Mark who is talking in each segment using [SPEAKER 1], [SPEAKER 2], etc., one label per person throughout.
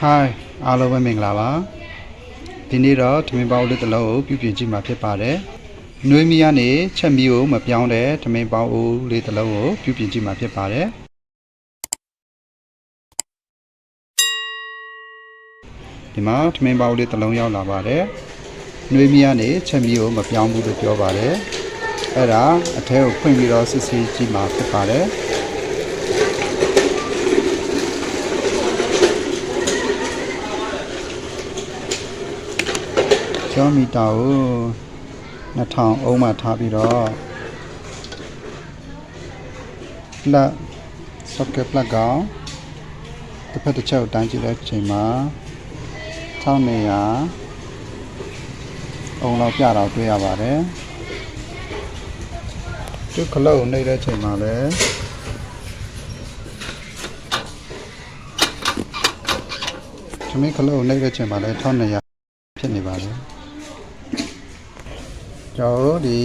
[SPEAKER 1] Hi အားလုံးပဲမင်္ဂလာပါဒီနေ့တော့ထမင်းပေါင်းလေးတစ်လုံးကိုပြုပြင်ကြည့်မှာဖြစ်ပါတယ်။နှွေးမီကနေချက်မီကိုမပြောင်းတဲ့ထမင်းပေါင်းဦးလေးတစ်လုံးကိုပြုပြင်ကြည့်မှာဖြစ်ပါတယ်။ဒီမှာထမင်းပေါင်းလေးတစ်လုံးရောက်လာပါတယ်။နှွေးမီကနေချက်မီကိုမပြောင်းဘူးလို့ပြောပါတယ်။အဲ့ဒါအထဲကိုဖွင့်ပြီးတော့စစ်ဆေးကြည့်မှာဖြစ်ပါတယ်။ကျောင်းမီတာကို2000အုံးမှထားပြီးတော့ plug socket plug ကောင်တစ်ဖက်တစ်ချက်ကိုတိုင်းကြည့်တဲ့အချိန်မှာ1200အုံးလောက်ပြတော့တွေ့ရပါတယ်ဒီခလုတ်ကိုနှိပ်တဲ့အချိန်မှာလည်းဒီမင်းခလုတ်ကိုနှိပ်တဲ့အချိန်မှာလည်း1200ဖြစ်နေပါတယ်ကျွန်တော်ဒီ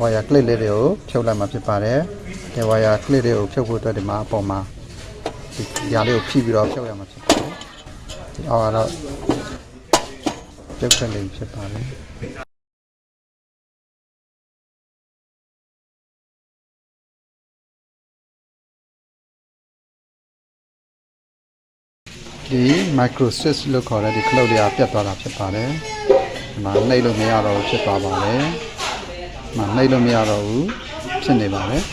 [SPEAKER 1] ဝါယာကလစ်လေးတွေကိုဖြုတ်လိုက်မှာဖြစ်ပါတယ်ဒီဝါယာကလစ်တွေကိုဖြုတ်ဖို့အတွက်ဒီမှာအပေါ်မှာဒီຢာလေးကိုဖြည့်ပြီးတော့ဖြုတ်ရမှာဖြစ်ပါတယ်ဒီအောက်ကတော့ပြုတ်ချက်လေးဖြစ်ပါတယ်ဒီ micro switch လို့ခေါ်တဲ့ဒီခလုတ်လေးကပြတ်သွားတာဖြစ်ပါတယ်ဒီမှာနှိပ်လို့မရတော့ဘူးဖြစ်သွားပါတယ်ဒီမှာနှိပ်လို့မရတော့ဘူးဖြစ်နေပါတယ်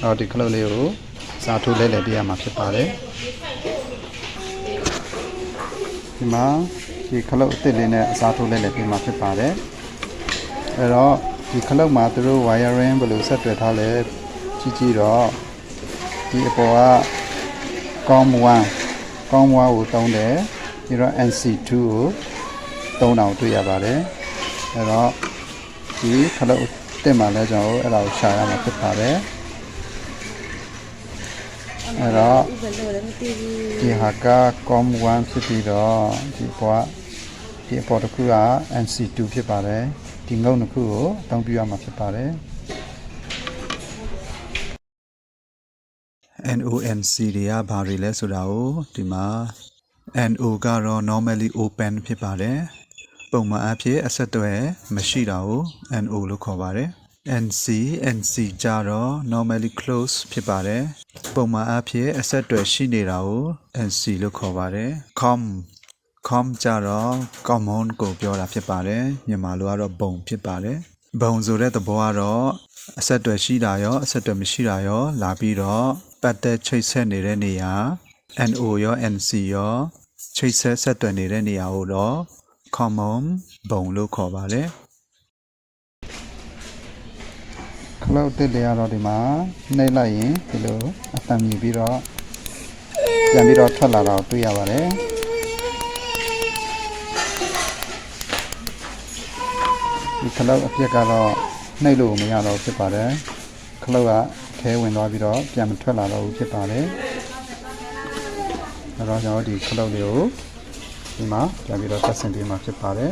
[SPEAKER 1] အော်ဒီခလုတ်လေးကိုစာထိုးလဲပြရမှာဖြစ်ပါတယ်ဒီမှာဒီခလုတ်အသစ်လေးနဲ့အစားထိုးလဲပြမှာဖြစ်ပါတယ်အဲ့တော့ဒီခလုတ်မှာသူတို့ wiring ဘယ်လိုဆက်တွယ်ထားလဲကြည့်တော့ဒီအပေါ်က COM1 ကိုတုံးတယ်ပြီးတော့ NC2 ကိုတုံးအောင်တွေ့ရပါတယ်အဲ့တော့ဒီခလုတ်တက်မှလည်းကျွန်တော်အဲ့ဒါကိုရှာရမှာဖြစ်ပါတယ်အဲ့တော့ဒီဟာက COM1 ဖြစ်ပြီးတော့ဒီပေါ်တစ်ခုက NC2 ဖြစ်ပါတယ်ဒီငုံတစ်ခုကိုအသုံးပြုရမှာဖြစ်ပါတယ်NONC တွေကဘာတွေလဲဆိုတာကိုဒီမှာ NO ကတော့ normally open ဖြစ်ပါတယ်ပုံမှန်အဖြစ်အဆက်အသွယ်မရှိတာကို NO လို့ခေါ်ပါတယ် NC ကြတော့ normally close ဖြစ်ပါတယ်ပုံမှန်အဖြစ်အဆက်အသွယ်ရှိနေတာကို NC လို့ခေါ်ပါတယ် COM ကြတော့ common ကိုပြောတာဖြစ်ပါတယ်မြန်မာလိုကတော့ဘုံဖြစ်ပါတယ်ဘုံဆိုတဲ့သဘောကတော့အဆက်အသွယ်ရှိတာရောအဆက်အသွယ်မရှိတာရောလာပြီးတော့ပတ်သက်ချိတ်ဆက်နေတဲ့နေရာ NO ရော NC ရောချိတ်ဆက်သွယ်နေတဲ့နေရာကိုတော့ common ဘုံလို့ခေါ်ပါတယ်ခလုတ်တစ်လေးကတော့ဒီမှာနှိပ်လိုက်ရင်ဒီလိုအတန်မြည်ပြီးတော့ပြန်ပြီးတော့ထွက်လာတာကိုတွေ့ရပါတယ်ဒီခလုတ်အပြက်ကတော့နှိပ်လို့မရတော့ဖြစ်ပါတယ်ခလုတ်ကထဲဝင်သွားပြီးတော့ပြန်မထွက်လာတော့ဘူးဖြစ်ပါတယ်အဲ့တော့ကျွန်တော်ဒီခလုတ်လေးကိုဒီမှာပြန်ပြီးတော့တက်ဆင်ပေးမှာဖြစ်ပါတယ်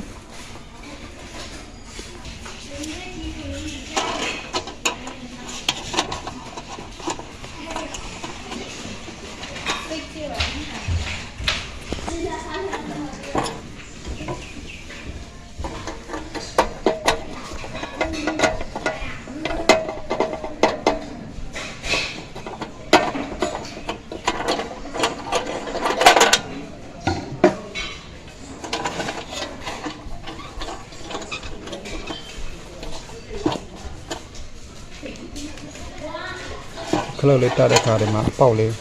[SPEAKER 1] ခလုတ်လေးတက်တဲ့ခါဒီမှာအပေါက်လေး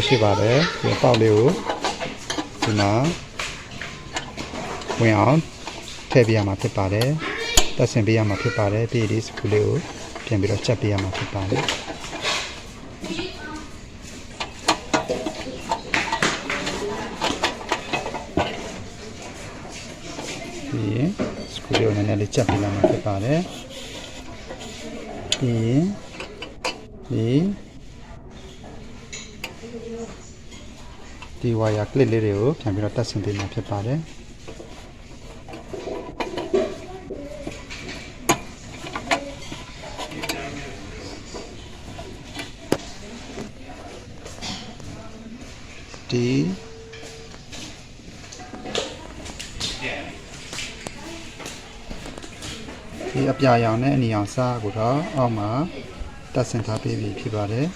[SPEAKER 1] ရှိပါတယ်ဒီအပေါက်လေးကိုဒီမှာဝင်အောင်ထည့်ပေးရမှာဖြစ်ပါတယ်တက်ဆင်ပေးရမှာဖြစ်ပါတယ်ပြီးဒီစကူလေးကိုပြန်ပြီးတော့ချက်ပေးရမှာဖြစ်ပါတယ်ပြီးစကူလေးကိုနည်းနည်းလေးချက်ပေးရမှာဖြစ်ပါတယ်ပြီးဒီဝါယာကလစ်လေးတွေကိုပြန်ပြီးတော့တက်ဆင်ပေးမှာဖြစ်ပါတယ်ဒ ဒီအပြာရောင်နဲ့အနီရောင်စားကိုတော့အောက်မှာတက်ဆင်ထားပေးပြီးဖြစ်ပါတယ်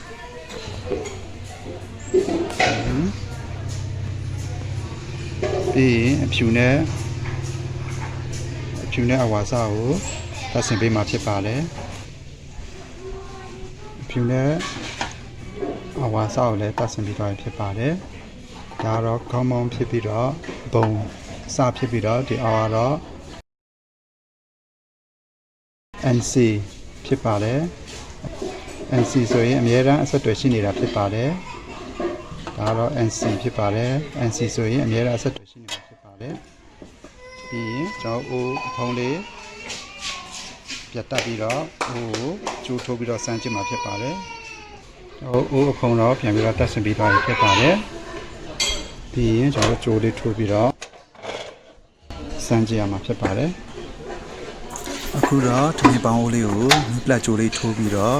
[SPEAKER 1] ပြီးရင်အဖြူနဲ့အဝါစားကိုတက်ဆင်ပေးမှာဖြစ်ပါတယ်အဖြူနဲ့အဝါစားကိုလည်းတက်ဆင်ပြီးတော့ဖြစ်ပါတယ်ဒါတော့ခေါင်းမောင်းဖြစ်ပြီးတော့ဘုံစဖြစ်ပြီးတော့ဒီအောက်ကတော့ NC ဖြစ်ပါတယ် NC ဆိုရင်အမြဲတမ်းအဆက်အသွယ်ရှိနေတာဖြစ်ပါတယ်ဒါတော့ NC ဖြစ်ပါတယ် NC ဆိုရင်အမြဲတမ်းအဆက်အသွယ်ရှိနေတာဖြစ်ပါတယ်ပြီးရင်ကျွန်တော် O အဖုံးလေးပြတ်တက်ပြီးတော့ O ကိုကျိုးထိုးပြီးတော့စမ်းကြည့်မှာဖြစ်ပါတယ်ကျွန်တော် O အဖုံးတော့ပြန်ပြီးတော့တက်ဆင်ပြီးသွားပြီဖြစ်ပါတယ်ပြီးရင်ကျွန်တော်ကျိုးလေးထိုးပြီးတော့စမ်းကြည့်ရမှာဖြစ်ပါတယ်အခုတော့ထမင်းပေါင်းအိုးလေးကိုမီးပလက်ကြိုးလေးထိုးပြီးတော့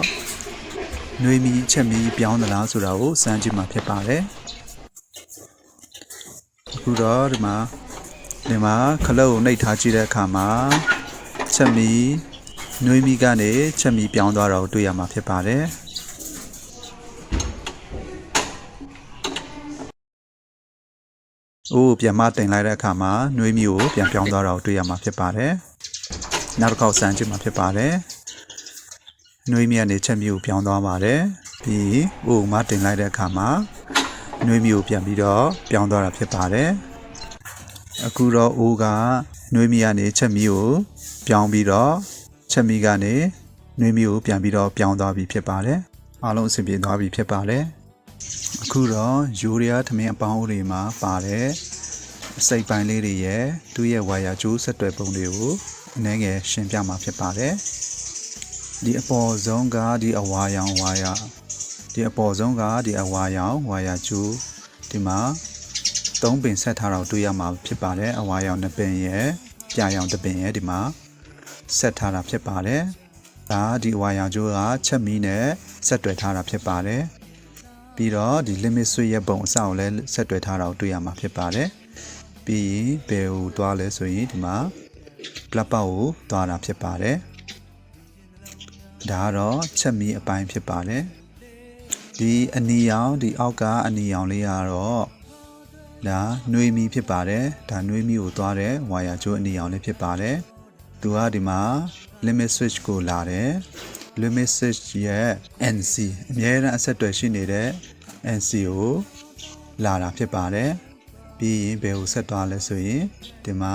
[SPEAKER 1] နှွေးမီချက်မီပြောင်းသလားဆိုတာကိုစမ်းကြည့်မှာဖြစ်ပါတယ်အခုတော့ဒီမှာခလုတ်ကိုနှိပ်ထားကြည့်တဲ့အခါမှာချက်မီနှွေးမီကနေချက်မီပြောင်းသွားတာကိုတွေ့ရမှာဖြစ်ပါတယ်အိုးပြန်မတင်လိုက်တဲ့အခါမှာနှွေးမီကိုပြန်ပြောင်းသွားတာကိုတွေ့ရမှာဖြစ်ပါတယ်နောက်တစ်ခေါက်စမ်းကြည့်မှာဖြစ်ပါတယ်။နှွေးမီကနေချက်မီကိုပြောင်းသွားပါတယ်။ပြီးအိုးမတင်လိုက်တဲ့အခါမှာနှွေးမီကိုပြန်ပြီးတော့ပြောင်းသွားတာဖြစ်ပါတယ်။အခုတော့အိုးကနှွေးမီကနေချက်မီကိုပြောင်းပြီးတော့ချက်မီကနေနှွေးမီကိုပြန်ပြီးတော့ပြောင်းသွားပြီဖြစ်ပါတယ်။အားလုံးအဆင်ပြေသွားပြီဖြစ်ပါတယ်။အခုတော့ယူရီးယားထမင်းအပေါင်းအိုးတွေမှာပါတယ်အစိပ်ပိုင်းလေးတွေရဲ့သူ့ရဲ့ဝါယာကြိုးဆက်တွယ်ပုံတွေကိုအနည်းငယ်ရှင်းပြမှာဖြစ်ပါတယ်ဒီအပေါ်ဆုံးကဒီအဝါရောင်ဝါယာဒီအပေါ်ဆုံးကဒီအဝါရောင်ဝါယာကျူဒီမှာ3ပင်ဆက်ထားတော့တွေ့ရမှာဖြစ်ပါတယ်အဝါရောင်2ပင်ရဲ့ပြာရောင်1ပင်ရဲ့ဒီမှာဆက်ထားတာဖြစ်ပါတယ်ဒါဒီအဝါရောင်ကျူကချက်မီးနဲ့ဆက်တွယ်ထားတာဖြစ်ပါတယ်ပြီးတော့ဒီ limit switch ရဲ့ပုံအစကိုလည်းဆက်တွယ်ထားတာကိုတွေ့ရမှာဖြစ်ပါတယ်ပြီးရင်ဘယ်ကိုသွားလဲဆိုရင်ဒီမှာပလက်ပေါက်ကိုသွားတာဖြစ်ပါတယ်ဒါကတော့ချက်မီးအပိုင်းဖြစ်ပါတယ်ဒီအနီရောင်ဒီအောက်ကအနီရောင်လေးကတော့ဒါနှွေးမီးဖြစ်ပါတယ်ဒါနှွေးမီးကိုသွားတဲ့ဝါယာကြိုးအနီရောင်လေးဖြစ်ပါတယ်သူကဒီမှာ limit switch ကိုလာတယ် limit switch ရဲ့ NC အမြဲတမ်းအဆက်အသွယ်ရှိနေတဲ့ NC ကိုလာတာဖြစ်ပါတယ်ပြီးရင်ဘယ်ကိုဆက်သွားလဲဆိုရင်ဒီမှာ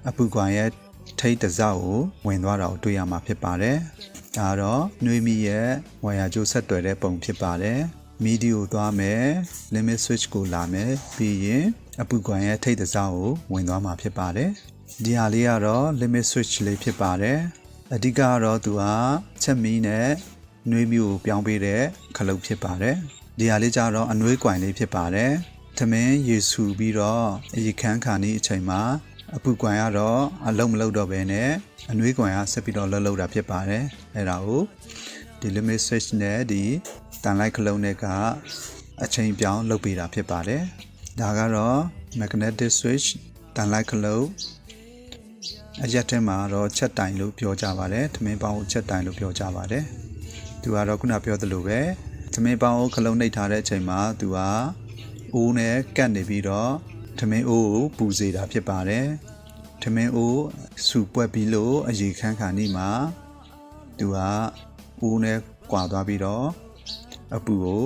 [SPEAKER 1] အပူကွန်ရဲ့ထိတ်တစောက်ကိုဝင်သွားတာကိုတွေ့ရမှာဖြစ်ပါတယ်ဒါတော့နှွေးမီရဲ့ဝါယာကြိုးဆက်တွယ်တဲ့ပုံဖြစ်ပါတယ်မီဒီကိုသွားမယ် limit switch ကိုလာမယ်ပြီးရင်အပူကွန်ရဲ့ထိတ်တစောက်ကိုဝင်သွားမှာဖြစ်ပါတယ်ဒီဟာလေးကတော့ limit switch လေးဖြစ်ပါတယ်အဓိကကတော့သူကချက်မီးနဲ့နှွေးမီကိုပြောင်းပေးတဲ့ခလုတ်ဖြစ်ပါတယ်ဒီဟာလေးကျတော့အနှွေးကွန်လေးဖြစ်ပါတယ်သမင်းရေဆူပြီးတော့အရေခမ်းခါနေအချိန်မှာအပူကွန်ကတော့အလုံးမလုံးတော့ဘဲနဲ့အနှွေးကွန်ကဆက်ပြီးတော့လှုပ်တာဖြစ်ပါတယ်အဲ့ဒါကိုဒီ limit switch နဲ့ဒီတန်လိုက်ခလုံးနဲ့ကအချိန်ပြောင်းလုပ်ပေးတာဖြစ်ပါတယ်ဒါကတော့ magnetic switch တန်လိုက်ခလုံးအရက်ထဲမှာတော့ချက်တိုင်လို့ပြောကြပါတယ်ထမင်းပေါင်းကိုချက်တိုင်လို့ပြောကြပါတယ်သူကတော့ခုနပြောသလိုပဲထမင်းပေါင်းကိုခလုံးနှိပ်ထားတဲ့အချိန်မှာသူကအိုးနဲ့ကတ်နေပြီးတော့ထမင်းအိုးကိုပူစေတာဖြစ်ပါတယ်ထမင်းအိုးစူပွက်ပြီးလို့အရေခမ်းခါနေမှာသူကအိုးနဲ့ကွာသွားပြီးတော့အပူကို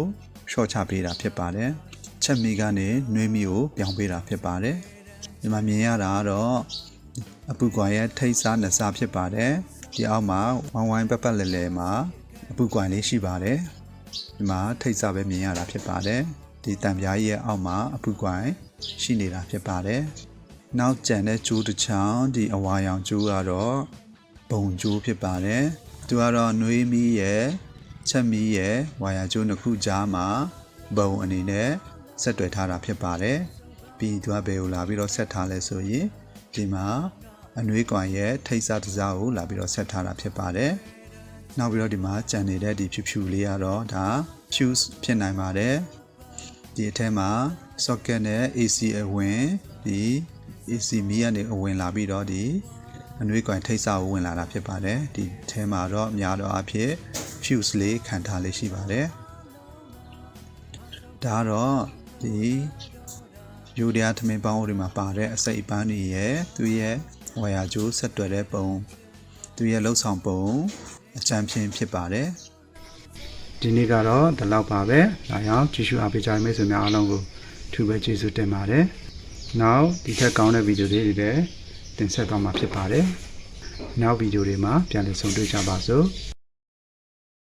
[SPEAKER 1] ရှော့ချပေးတာဖြစ်ပါတယ်ချက်မီကနေနှွေးမီကိုပြောင်းပေးတာဖြစ်ပါတယ်ဒီမှာမြင်ရတာကတော့အပူကွာရဲ့ထိတ်စားနှစ်စားဖြစ်ပါတယ်ဒီအောက်မှာဝိုင်းဝိုင်းပတ်ပတ်လဲလဲမှာအပူကွာလေးရှိပါတယ်ဒီမှာထိတ်စားပဲမြင်ရတာဖြစ်ပါတယ်ဒီတံပြားကြီးရဲ့အောက်မှာအပူကွာရှိနေတာဖြစ်ပါတယ်နောက်ကျန်တဲ့ကျိုးတစ်ချောင်းဒီအဝါရောင်ကျိုးကတော့ဘုံကျိုးဖြစ်ပါတယ်သူကတော့နှွေးမီးရဲ့ချက်မီးရဲ့ဝါယာကျိုးနှစ်ခုကြားမှာဘုံအနေနဲ့ဆက်တွယ်ထားတာဖြစ်ပါတယ်ပြီးသူကဘယ်ကိုလာပြီးတော့ဆက်ထားလဲဆိုရင်ဒီမှာအနှွေးကွန်ရဲ့ထိတ်စားတစားကိုလာပြီးတော့ဆက်ထားတာဖြစ်ပါတယ်နောက်ပြီးတော့ဒီမှာကြံနေတဲ့ဒီဖြူဖြူလေးကတော့ဒါ fuse ဖြစ်နိုင်ပါတယ် ဒီအထဲမှာ socket နဲ့ AC အဝင်ဒီ AC မီးကနေအဝင်လာပြီးတော့ဒီအနှွေးကွန်ထိတ်စာကိုဝင်လာတာဖြစ်ပါတယ်ဒီအထဲမှာတော့အများတော့အဖြစ် fuse လေးခံထားလေးရှိပါတယ်ဒါကတော့ဒီယူရီးယားထမင်းပေါင်းတွေမှာပါတဲ့အစိတ်အပန်းတွေရဲ့သူရဲ့ဝါယာကြိုးဆက်တွယ်တဲ့ပုံသူရဲ့လှုပ်ဆောင်ပုံအကြံဖြင့်ဖြစ်ပါတယ်ဒီနေ့ကတော့ဒီလောက်ပါပဲဒါကြောင့်ကြည့်ရှုအားပေးကြတဲ့မိတ်ဆွေများအားလုံးကိုထူပဲကျေးဇူးတင်ပါတယ်နောက်ဒီထက်ကောင်းတဲ့ဗီဒီယိုလေးတွေလည်းတင်ဆက်သွားမှာဖြစ်ပါတယ်နောက်ဗီဒီယိုတွေမှာပြန်လည်ဆုံတွေ့ကြပါစို့